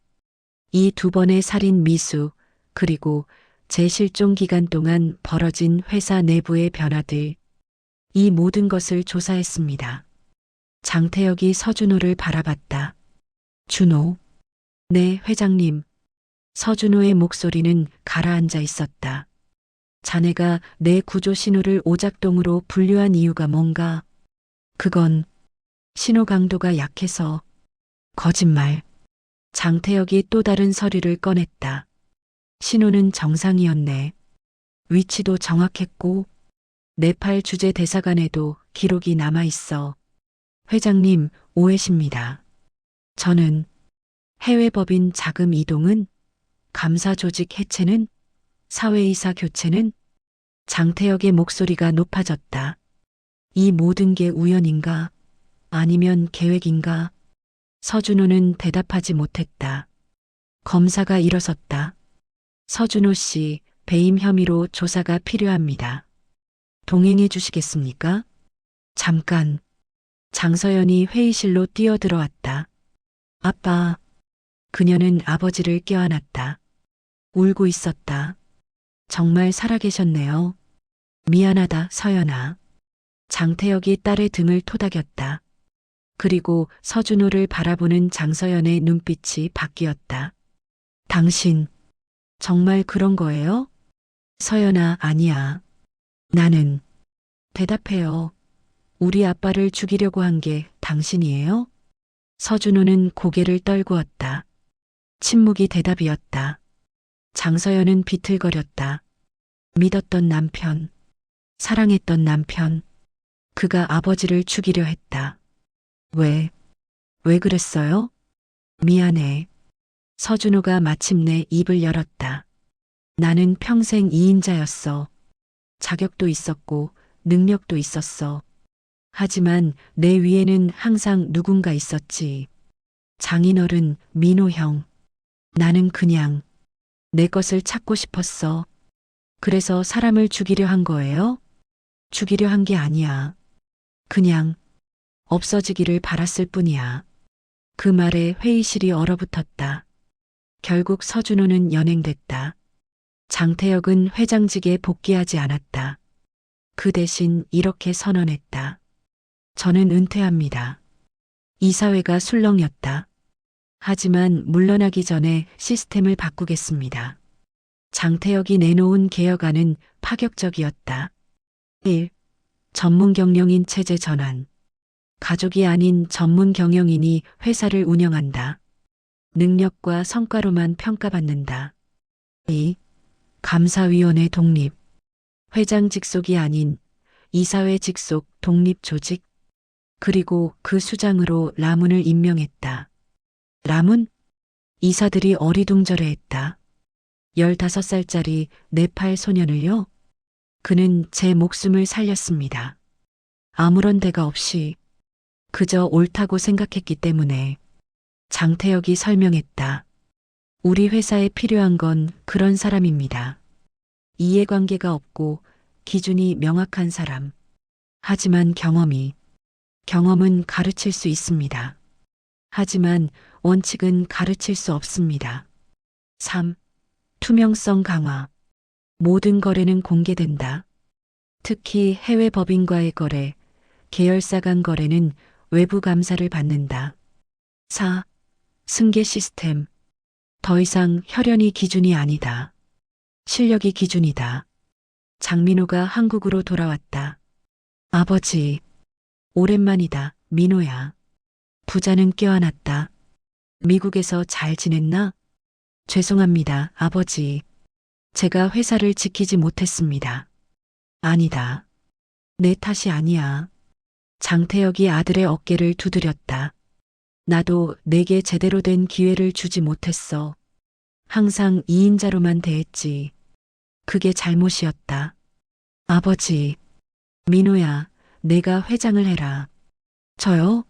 이 2번의 살인 미수, 그리고 제 실종 기간 동안 벌어진 회사 내부의 변화들. 이 모든 것을 조사했습니다. 장태혁이 서준호를 바라봤다. 준호. 네, 회장님. 서준호의 목소리는 가라앉아 있었다. 자네가 내 구조 신호를 오작동으로 분류한 이유가 뭔가? 그건 신호 강도가 약해서. 거짓말. 장태혁이 또 다른 서류를 꺼냈다. 신호는 정상이었네. 위치도 정확했고 네팔 주재 대사관에도 기록이 남아 있어. 회장님, 오해십니다. 저는 해외 법인 자금 이동은, 감사 조직 해체는, 사회이사 교체는. 장태혁의 목소리가 높아졌다. 이 모든 게 우연인가? 아니면 계획인가? 서준호는 대답하지 못했다. 검사가 일어섰다. 서준호 씨, 배임 혐의로 조사가 필요합니다. 동행해 주시겠습니까? 잠깐. 장서연이 회의실로 뛰어들어왔다. 아빠. 그녀는 아버지를 껴안았다. 울고 있었다. 정말 살아계셨네요. 미안하다, 서연아. 장태혁이 딸의 등을 토닥였다. 그리고 서준호를 바라보는 장서연의 눈빛이 바뀌었다. 당신, 정말 그런 거예요? 서연아, 아니야. 나는. 대답해요. 우리 아빠를 죽이려고 한 게 당신이에요? 서준호는 고개를 떨구었다. 침묵이 대답이었다. 장서연은 비틀거렸다. 믿었던 남편, 사랑했던 남편, 그가 아버지를 죽이려 했다. 왜 그랬어요? 미안해. 서준호가 마침내 입을 열었다. 나는 평생 2인자였어. 자격도 있었고 능력도 있었어. 하지만 내 위에는 항상 누군가 있었지. 장인어른, 민호 형. 나는 그냥 내 것을 찾고 싶었어. 그래서 사람을 죽이려 한 거예요? 죽이려 한 게 아니야. 그냥 없어지기를 바랐을 뿐이야. 그 말에 회의실이 얼어붙었다. 결국 서준호는 연행됐다. 장태혁은 회장직에 복귀하지 않았다. 그 대신 이렇게 선언했다. 저는 은퇴합니다. 이사회가 술렁였다. 하지만 물러나기 전에 시스템을 바꾸겠습니다. 장태혁이 내놓은 개혁안은 파격적이었다. 1. 전문 경영인 체제 전환. 가족이 아닌 전문 경영인이 회사를 운영한다. 능력과 성과로만 평가받는다. 2. 감사위원회 독립. 회장 직속이 아닌 이사회 직속 독립 조직. 그리고 그 수장으로 라문을 임명했다. 라문? 이사들이 어리둥절해했다. 15살짜리 네팔 소년을요? 그는 제 목숨을 살렸습니다. 아무런 대가 없이 그저 옳다고 생각했기 때문에. 장태혁이 설명했다. 우리 회사에 필요한 건 그런 사람입니다. 이해관계가 없고 기준이 명확한 사람. 하지만 경험은 가르칠 수 있습니다. 하지만 원칙은 가르칠 수 없습니다. 3. 투명성 강화. 모든 거래는 공개된다. 특히 해외 법인과의 거래, 계열사 간 거래는 외부 감사를 받는다. 4. 승계 시스템. 더 이상 혈연이 기준이 아니다. 실력이 기준이다. 장민호가 한국으로 돌아왔다. 아버지, 오랜만이다, 민호야. 부자는 껴안았다. 미국에서 잘 지냈나? 죄송합니다, 아버지. 제가 회사를 지키지 못했습니다. 아니다. 내 탓이 아니야. 장태혁이 아들의 어깨를 두드렸다. 나도 내게 제대로 된 기회를 주지 못했어. 항상 2인자로만 대했지. 그게 잘못이었다. 아버지, 민호야, 내가 회장을 해라. 저요?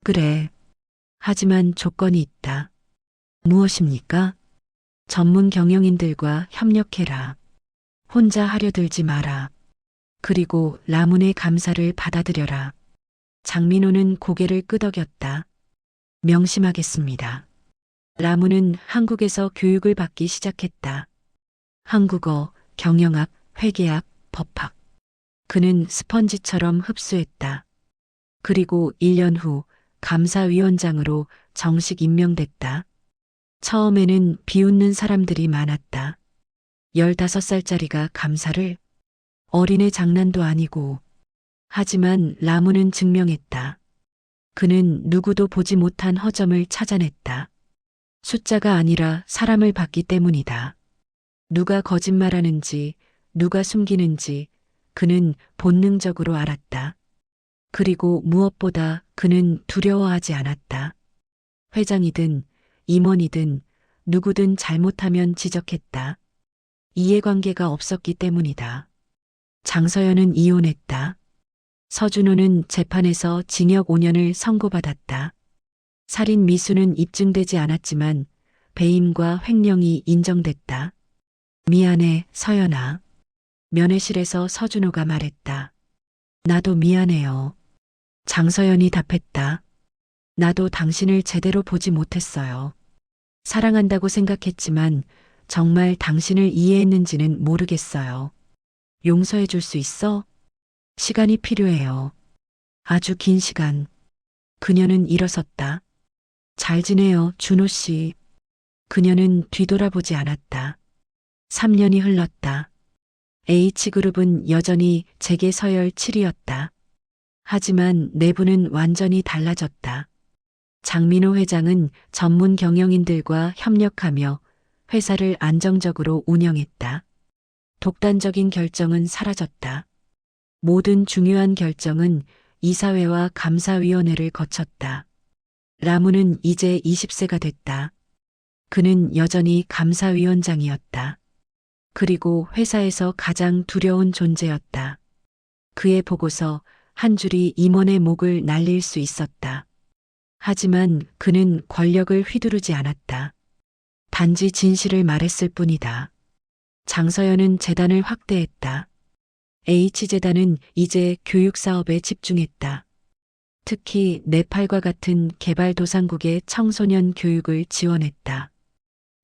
그래. 하지만 조건이 있다. 무엇입니까? 전문 경영인들과 협력해라. 혼자 하려 들지 마라. 그리고 라문의 감사를 받아들여라. 장민호는 고개를 끄덕였다. 명심하겠습니다. 라문은 한국에서 교육을 받기 시작했다. 한국어, 경영학, 회계학, 법학. 그는 스펀지처럼 흡수했다. 그리고 1년 후 감사위원장으로 정식 임명됐다. 처음에는 비웃는 사람들이 많았다. 15살짜리가 감사를? 어린애 장난도 아니고. 하지만 라문은 증명했다. 그는 누구도 보지 못한 허점을 찾아냈다. 숫자가 아니라 사람을 봤기 때문이다. 누가 거짓말하는지, 누가 숨기는지 그는 본능적으로 알았다. 그리고 무엇보다 그는 두려워하지 않았다. 회장이든 임원이든 누구든 잘못하면 지적했다. 이해관계가 없었기 때문이다. 장서연은 이혼했다. 서준호는 재판에서 징역 5년을 선고받았다. 살인 미수는 입증되지 않았지만 배임과 횡령이 인정됐다. 미안해, 서연아. 면회실에서 서준호가 말했다. 나도 미안해요. 장서연이 답했다. 나도 당신을 제대로 보지 못했어요. 사랑한다고 생각했지만 정말 당신을 이해했는지는 모르겠어요. 용서해 줄 수 있어? 시간이 필요해요. 아주 긴 시간. 그녀는 일어섰다. 잘 지내요, 준호 씨. 그녀는 뒤돌아보지 않았다. 3년이 흘렀다. H그룹은 여전히 재계 서열 7위였다. 하지만 내부는 완전히 달라졌다. 장민호 회장은 전문 경영인들과 협력하며 회사를 안정적으로 운영했다. 독단적인 결정은 사라졌다. 모든 중요한 결정은 이사회와 감사위원회를 거쳤다. 라문은 이제 20세가 됐다. 그는 여전히 감사위원장이었다. 그리고 회사에서 가장 두려운 존재였다. 그의 보고서 한 줄이 임원의 목을 날릴 수 있었다. 하지만 그는 권력을 휘두르지 않았다. 단지 진실을 말했을 뿐이다. 장서연은 재단을 확대했다. H재단은 이제 교육 사업에 집중했다. 특히 네팔과 같은 개발도상국의 청소년 교육을 지원했다.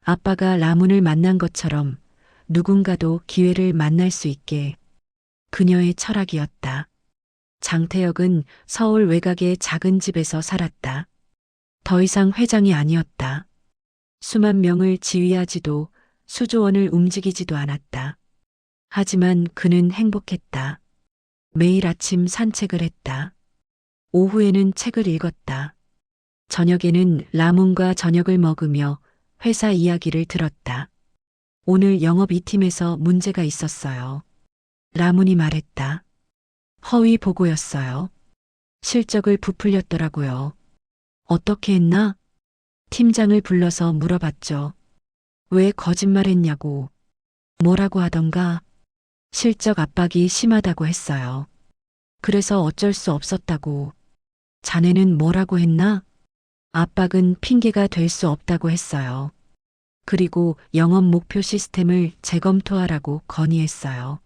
아빠가 라문을 만난 것처럼 누군가도 기회를 만날 수 있게. 그녀의 철학이었다. 장태혁은 서울 외곽의 작은 집에서 살았다. 더 이상 회장이 아니었다. 수만 명을 지휘하지도 수조원을 움직이지도 않았다. 하지만 그는 행복했다. 매일 아침 산책을 했다. 오후에는 책을 읽었다. 저녁에는 라문과 저녁을 먹으며 회사 이야기를 들었다. 오늘 영업 2팀에서 문제가 있었어요. 라문이 말했다. 허위 보고였어요. 실적을 부풀렸더라고요. 어떻게 했나? 팀장을 불러서 물어봤죠. 왜 거짓말했냐고. 뭐라고 하던가. 실적 압박이 심하다고 했어요. 그래서 어쩔 수 없었다고. 자네는 뭐라고 했나? 압박은 핑계가 될 수 없다고 했어요. 그리고 영업 목표 시스템을 재검토하라고 건의했어요.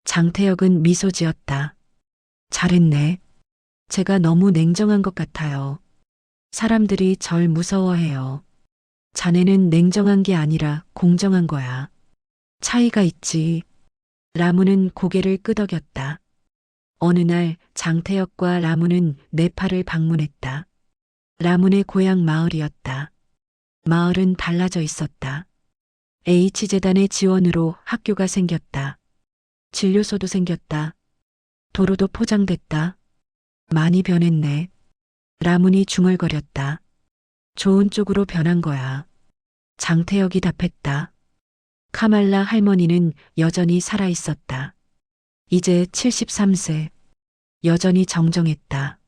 장태혁은 미소 지었다. 잘했네. 제가 너무 냉정한 것 같아요. 사람들이 절 무서워해요. 자네는 냉정한 게 아니라 공정한 거야. 차이가 있지. 라무는 고개를 끄덕였다. 어느 날 장태혁과 라무는 네팔을 방문했다. 라문의 고향 마을이었다. 마을은 달라져 있었다. H재단의 지원으로 학교가 생겼다. 진료소도 생겼다. 도로도 포장됐다. 많이 변했네. 라문이 중얼거렸다. 좋은 쪽으로 변한 거야. 장태혁이 답했다. 카말라 할머니는 여전히 살아 있었다. 이제 73세. 여전히 정정했다.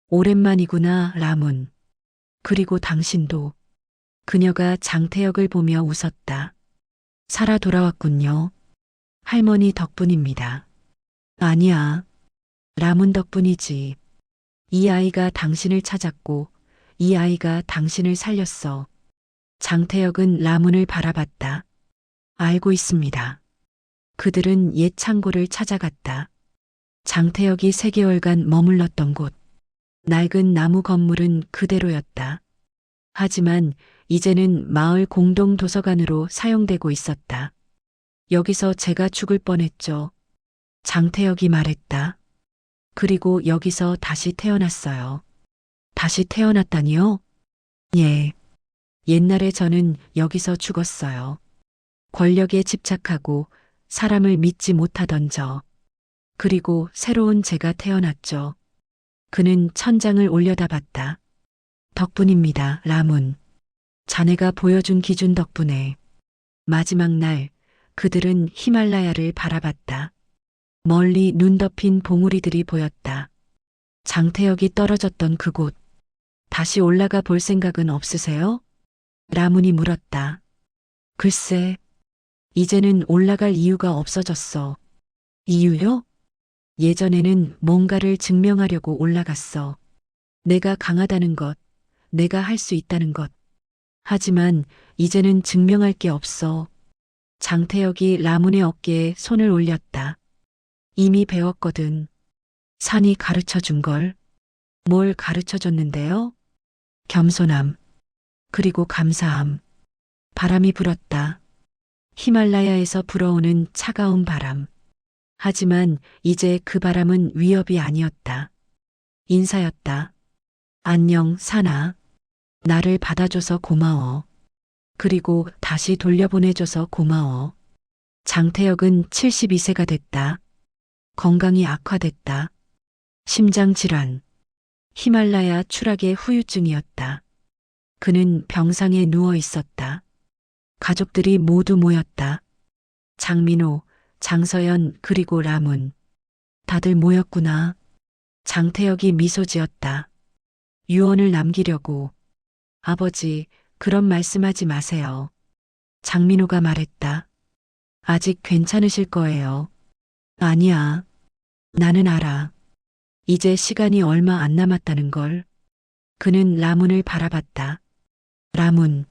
오랜만이구나, 라문. 그리고 당신도. 그녀가 장태혁을 보며 웃었다. 살아 돌아왔군요. 할머니 덕분입니다. 아니야. 라문 덕분이지. 이 아이가 당신을 찾았고 이 아이가 당신을 살렸어. 장태혁은 라문을 바라봤다. 알고 있습니다. 그들은 옛 창고를 찾아갔다. 장태혁이 3개월간 머물렀던 곳. 낡은 나무 건물은 그대로였다. 하지만 이제는 마을 공동 도서관으로 사용되고 있었다. 여기서 제가 죽을 뻔했죠. 장태혁이 말했다. 그리고 여기서 다시 태어났어요. 다시 태어났다니요? 예. 옛날에 저는 여기서 죽었어요. 권력에 집착하고 사람을 믿지 못하던 저. 그리고 새로운 제가 태어났죠. 그는 천장을 올려다봤다. 덕분입니다, 라문. 자네가 보여준 기준 덕분에. 마지막 날 그들은 히말라야를 바라봤다. 멀리 눈 덮인 봉우리들이 보였다. 장태혁이 떨어졌던 그곳. 다시 올라가 볼 생각은 없으세요? 라문이 물었다. 글쎄, 이제는 올라갈 이유가 없어졌어. 이유요? 예전에는 뭔가를 증명하려고 올라갔어. 내가 강하다는 것, 내가 할 수 있다는 것. 하지만 이제는 증명할 게 없어. 장태혁이 라문의 어깨에 손을 올렸다. 이미 배웠거든. 산이 가르쳐 준 걸. 뭘 가르쳐 줬는데요? 겸손함. 그리고 감사함. 바람이 불었다. 히말라야에서 불어오는 차가운 바람. 하지만 이제 그 바람은 위협이 아니었다. 인사였다. 안녕, 사나. 나를 받아줘서 고마워. 그리고 다시 돌려보내줘서 고마워. 장태혁은 72세가 됐다. 건강이 악화됐다. 심장질환. 히말라야 추락의 후유증이었다. 그는 병상에 누워 있었다. 가족들이 모두 모였다. 장민호, 장서연 그리고 라문. 다들 모였구나. 장태혁이 미소 지었다. 유언을 남기려고. 아버지, 그런 말씀하지 마세요. 장민호가 말했다. 아직 괜찮으실 거예요. 아니야. 나는 알아. 이제 시간이 얼마 안 남았다는 걸. 그는 라문을 바라봤다. 라문.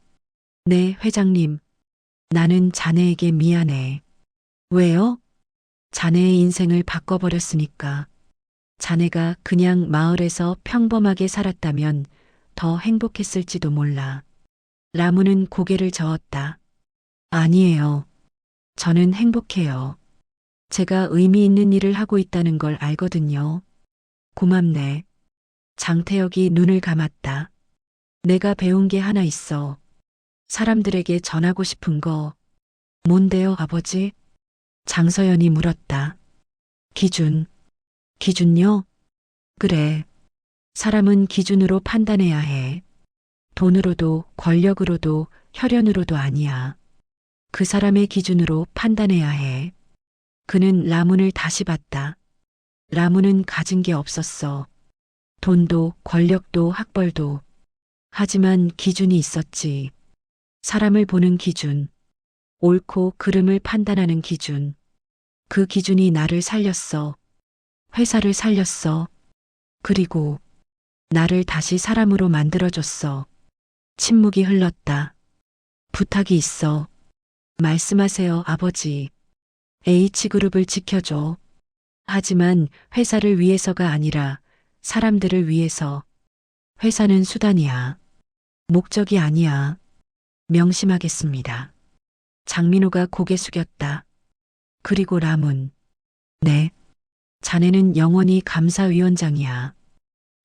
네, 회장님. 나는 자네에게 미안해. 왜요? 자네의 인생을 바꿔버렸으니까. 자네가 그냥 마을에서 평범하게 살았다면 더 행복했을지도 몰라. 라무는 고개를 저었다. 아니에요. 저는 행복해요. 제가 의미 있는 일을 하고 있다는 걸 알거든요. 고맙네. 장태혁이 눈을 감았다. 내가 배운 게 하나 있어. 사람들에게 전하고 싶은 거. 뭔데요, 아버지? 장서연이 물었다. 기준. 기준요? 그래. 사람은 기준으로 판단해야 해. 돈으로도 권력으로도 혈연으로도 아니야. 그 사람의 기준으로 판단해야 해. 그는 라문을 다시 봤다. 라문은 가진 게 없었어. 돈도 권력도 학벌도. 하지만 기준이 있었지. 사람을 보는 기준. 옳고 그름을 판단하는 기준. 그 기준이 나를 살렸어. 회사를 살렸어. 그리고 나를 다시 사람으로 만들어줬어. 침묵이 흘렀다. 부탁이 있어. 말씀하세요, 아버지. H그룹을 지켜줘. 하지만 회사를 위해서가 아니라 사람들을 위해서. 회사는 수단이야. 목적이 아니야. 명심하겠습니다. 장민호가 고개 숙였다. 그리고 라문. 네. 자네는 영원히 감사위원장이야.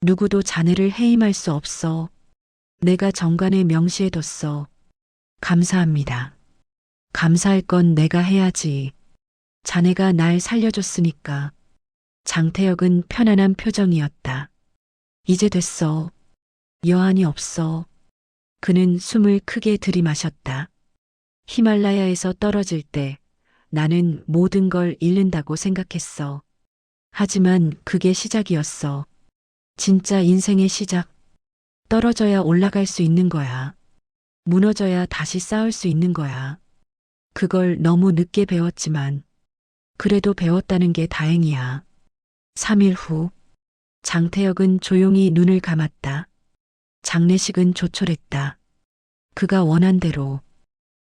누구도 자네를 해임할 수 없어. 내가 정관에 명시해뒀어. 감사합니다. 감사할 건 내가 해야지. 자네가 날 살려줬으니까. 장태혁은 편안한 표정이었다. 이제 됐어. 여한이 없어. 그는 숨을 크게 들이마셨다. 히말라야에서 떨어질 때 나는 모든 걸 잃는다고 생각했어. 하지만 그게 시작이었어. 진짜 인생의 시작. 떨어져야 올라갈 수 있는 거야. 무너져야 다시 쌓을 수 있는 거야. 그걸 너무 늦게 배웠지만 그래도 배웠다는 게 다행이야. 3일 후 장태혁은 조용히 눈을 감았다. 장례식은 조촐했다. 그가 원한 대로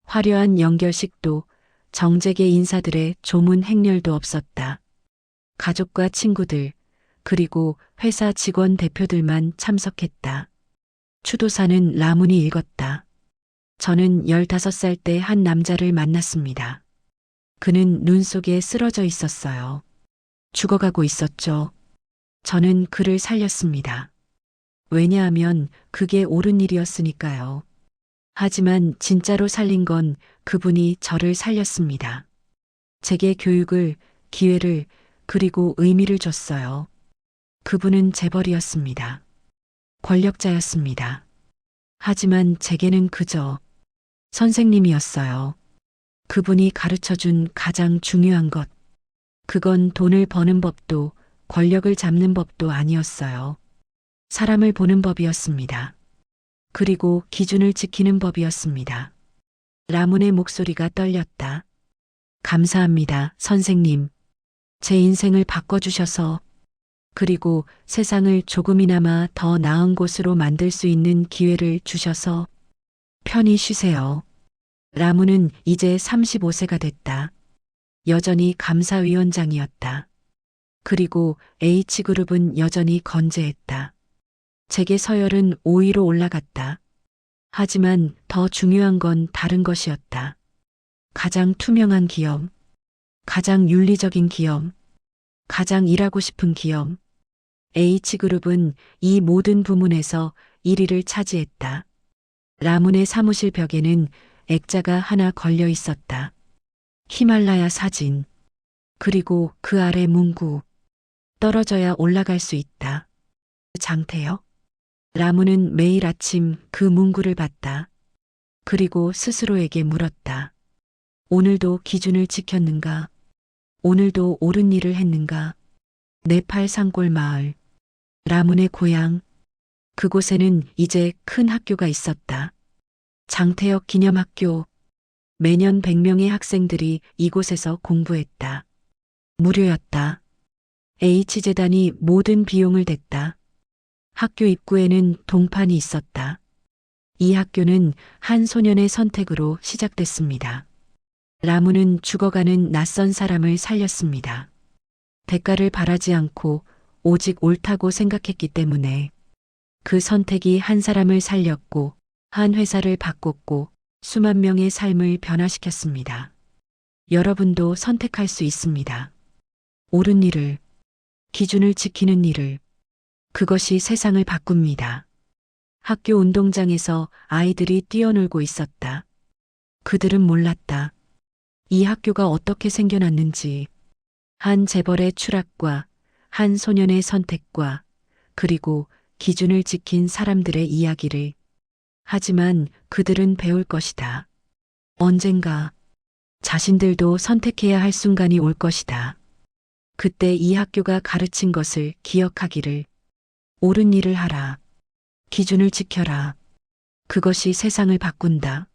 화려한 연결식도 정재계 인사들의 조문 행렬도 없었다. 가족과 친구들 그리고 회사 직원 대표들만 참석했다. 추도사는 라문이 읽었다. 저는 15살 때 한 남자를 만났습니다. 그는 눈 속에 쓰러져 있었어요. 죽어가고 있었죠. 저는 그를 살렸습니다. 왜냐하면 그게 옳은 일이었으니까요. 하지만 진짜로 살린 건 그분이 저를 살렸습니다. 제게 교육을, 기회를, 그리고 의미를 줬어요. 그분은 재벌이었습니다. 권력자였습니다. 하지만 제게는 그저 선생님이었어요. 그분이 가르쳐준 가장 중요한 것. 그건 돈을 버는 법도 권력을 잡는 법도 아니었어요. 사람을 보는 법이었습니다. 그리고 기준을 지키는 법이었습니다. 라문의 목소리가 떨렸다. 감사합니다, 선생님. 제 인생을 바꿔주셔서, 그리고 세상을 조금이나마 더 나은 곳으로 만들 수 있는 기회를 주셔서 편히 쉬세요. 라문은 이제 35세가 됐다. 여전히 감사위원장이었다. 그리고 H그룹은 여전히 건재했다. 재계 서열은 5위로 올라갔다. 하지만 더 중요한 건 다른 것이었다. 가장 투명한 기업, 가장 윤리적인 기업, 가장 일하고 싶은 기업. H그룹은 이 모든 부문에서 1위를 차지했다. 라문의 사무실 벽에는 액자가 하나 걸려 있었다. 히말라야 사진. 그리고 그 아래 문구. 떨어져야 올라갈 수 있다. 장태혁? 라문은 매일 아침 그 문구를 봤다. 그리고 스스로에게 물었다. 오늘도 기준을 지켰는가? 오늘도 옳은 일을 했는가? 네팔 산골 마을. 라문의 고향. 그곳에는 이제 큰 학교가 있었다. 장태혁 기념학교. 매년 100명의 학생들이 이곳에서 공부했다. 무료였다. H재단이 모든 비용을 댔다. 학교 입구에는 동판이 있었다. 이 학교는 한 소년의 선택으로 시작됐습니다. 라무는 죽어가는 낯선 사람을 살렸습니다. 대가를 바라지 않고 오직 옳다고 생각했기 때문에 그 선택이 한 사람을 살렸고 한 회사를 바꿨고 수만 명의 삶을 변화시켰습니다. 여러분도 선택할 수 있습니다. 옳은 일을, 기준을 지키는 일을, 그것이 세상을 바꿉니다. 학교 운동장에서 아이들이 뛰어놀고 있었다. 그들은 몰랐다. 이 학교가 어떻게 생겨났는지, 한 재벌의 추락과 한 소년의 선택과 그리고 기준을 지킨 사람들의 이야기를. 하지만 그들은 배울 것이다. 언젠가 자신들도 선택해야 할 순간이 올 것이다. 그때 이 학교가 가르친 것을 기억하기를. 옳은 일을 하라. 기준을 지켜라. 그것이 세상을 바꾼다.